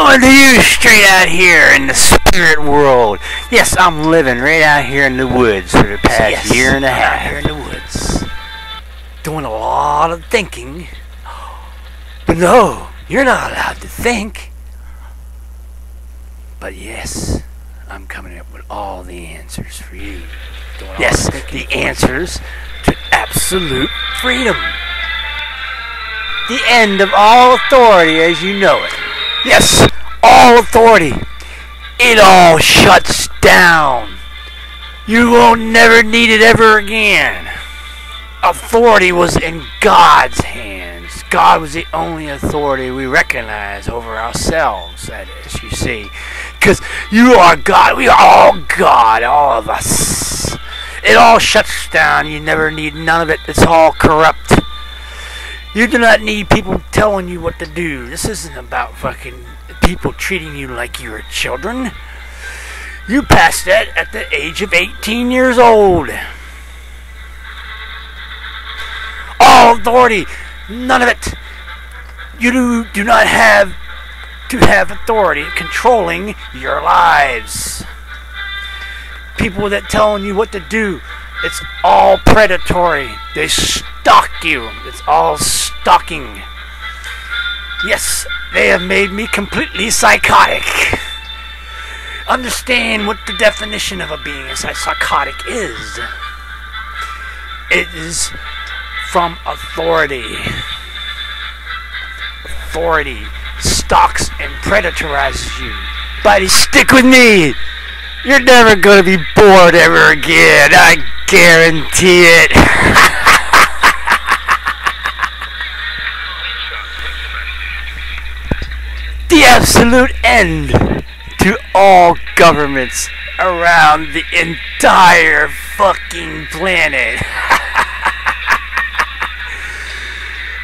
Coming to you straight out here in the spirit world. Yes, I'm living right out here in the woods for the past year and a half. Out here in the woods, doing a lot of thinking. But no, you're not allowed to think. But yes, I'm coming up with all the answers for you. Yes, the answers to absolute freedom. The end of all authority as you know it. Yes, all authority. It all shuts down. You won't never need it ever again. Authority was in God's hands. God was the only authority we recognize over ourselves, that is, you see. Because you are God. We are all God, all of us. It all shuts down. You never need none of it. It's all corrupt. You do not need people telling you what to do. This isn't about fucking people treating you like you're children. You passed that at the age of 18 years old. All authority. None of it. You do not have to have authority controlling your lives. People that telling you what to do, it's all predatory. They stalk you. It's all stalking. Yes, they have made me completely psychotic. Understand what the definition of a being psychotic is. It is from authority. Authority stalks and predatorizes you. Buddy, stick with me. You're never going to be bored ever again. I guarantee it. The absolute end to all governments around the entire fucking planet.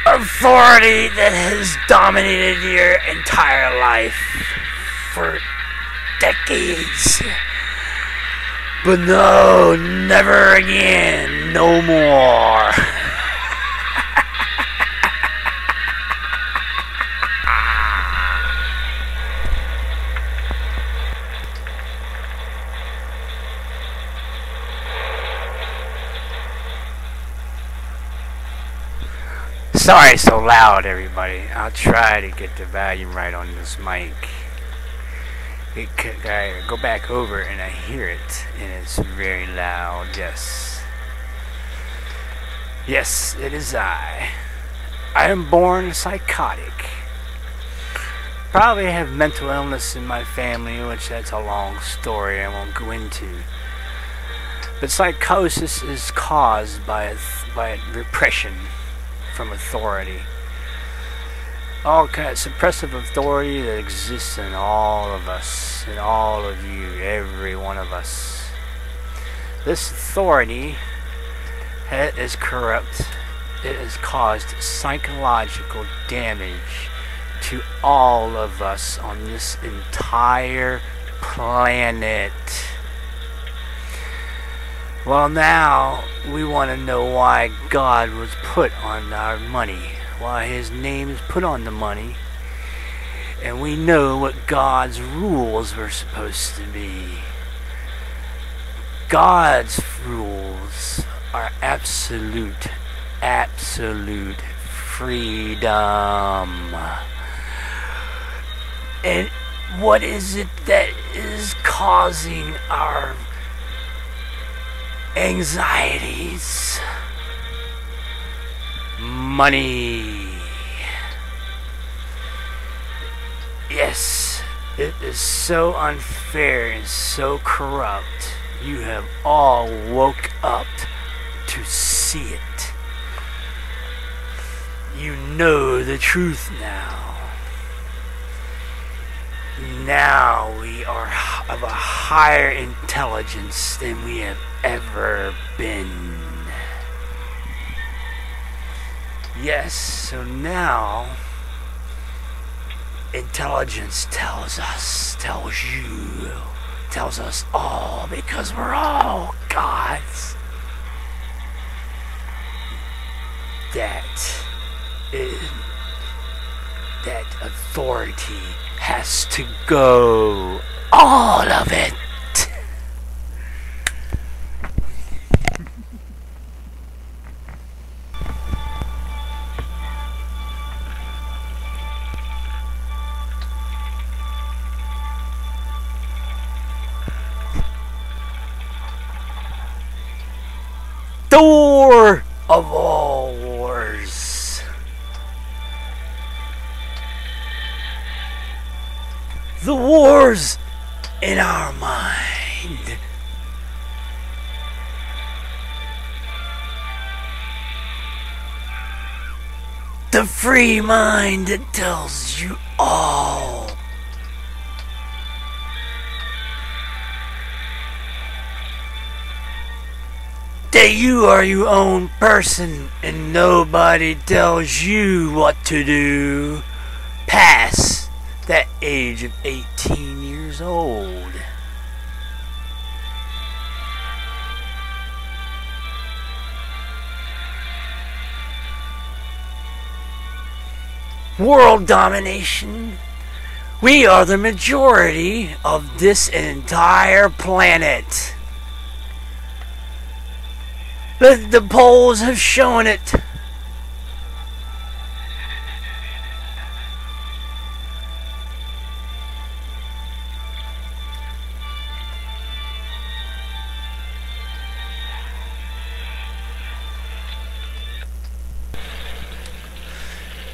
Authority that has dominated your entire life for decades. But no, never again, no more. Sorry so loud, everybody. I'll try to get the volume right on this mic. I go back over and I hear it, and it's very loud. Yes. Yes, it is I. I am born psychotic. Probably have mental illness in my family, which that's a long story I won't go into. But psychosis is caused by repression from authority. All kind of suppressive authority that exists in all of us, in all of you, every one of us. This authority is corrupt. It has caused psychological damage to all of us on this entire planet. Well, now we want to know why God was put on our money, why his name is put on the money, and we know what God's rules were supposed to be. God's rules are absolute freedom. And what is it that is causing our anxieties? Money. Yes, it is so unfair and so corrupt. You have all woke up to see it. You know the truth now. Now we are of a higher intelligence than we have ever been. Yes, so now intelligence tells us all, because we're all gods, that That authority has to go. All of it. Door of all wars. The wars in our mind. The free mind that tells you all. That you are your own person and nobody tells you what to do past that age of 18 years old. World domination. We are the majority of this entire planet. The polls have shown it.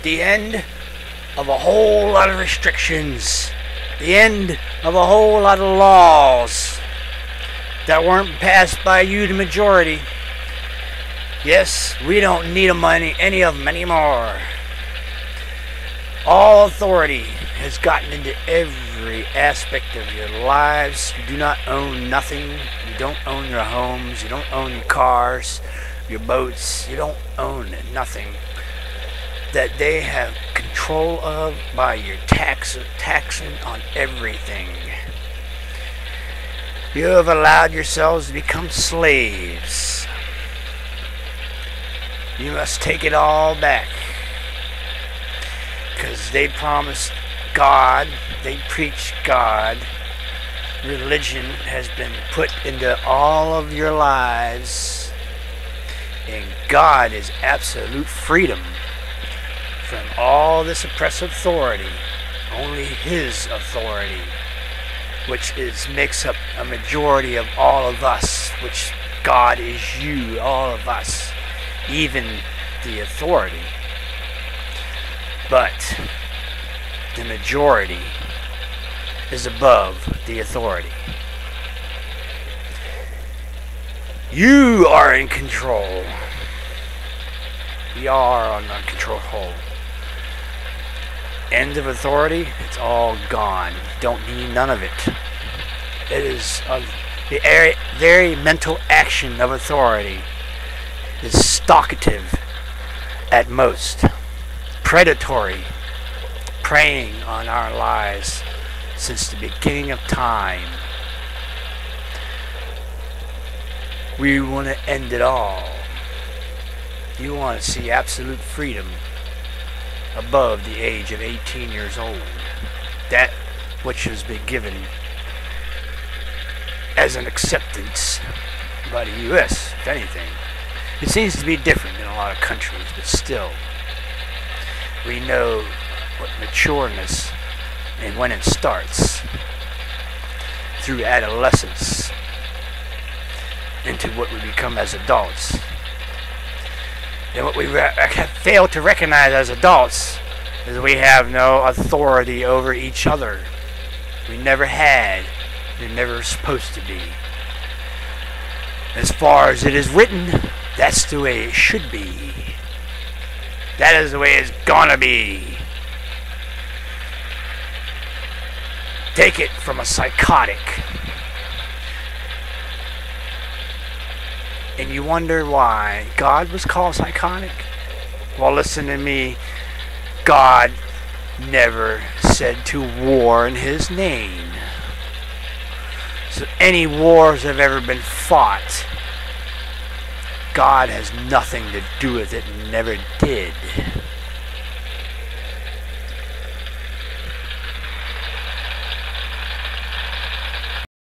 The end of a whole lot of restrictions. The end of a whole lot of laws that weren't passed by you, the majority. Yes, we don't need any of them anymore. All authority has gotten into every aspect of your lives. You do not own nothing. You don't own your homes. You don't own your cars, your boats. You don't own nothing that they have control of by your taxing on everything. You have allowed yourselves to become slaves. You must take it all back. Because they promised God, they preach God. Religion has been put into all of your lives. And God is absolute freedom from all this oppressive authority. Only His authority, which makes up a majority of all of us, which God is you, all of us. Even the authority. But the majority is above the authority. You are in control. We are on the control. End of authority, it's all gone. Don't need none of it. It is the very mental action of authority is stockative at most, predatory, preying on our lives since the beginning of time. We want to end it all. You want to see absolute freedom above the age of 18 years old. That which has been given as an acceptance by the U.S., if anything. It seems to be different in a lot of countries, but still, we know what matureness and when it starts through adolescence into what we become as adults. And what we fail to recognize as adults is we have no authority over each other. We never had. We're never supposed to be. As far as it is written, that's the way it should be. That is the way it's gonna be. Take it from a psychotic. And you wonder why God was called psychotic? Well, listen to me. God never said to war in His name. So any wars that have ever been fought, God has nothing to do with it and never did.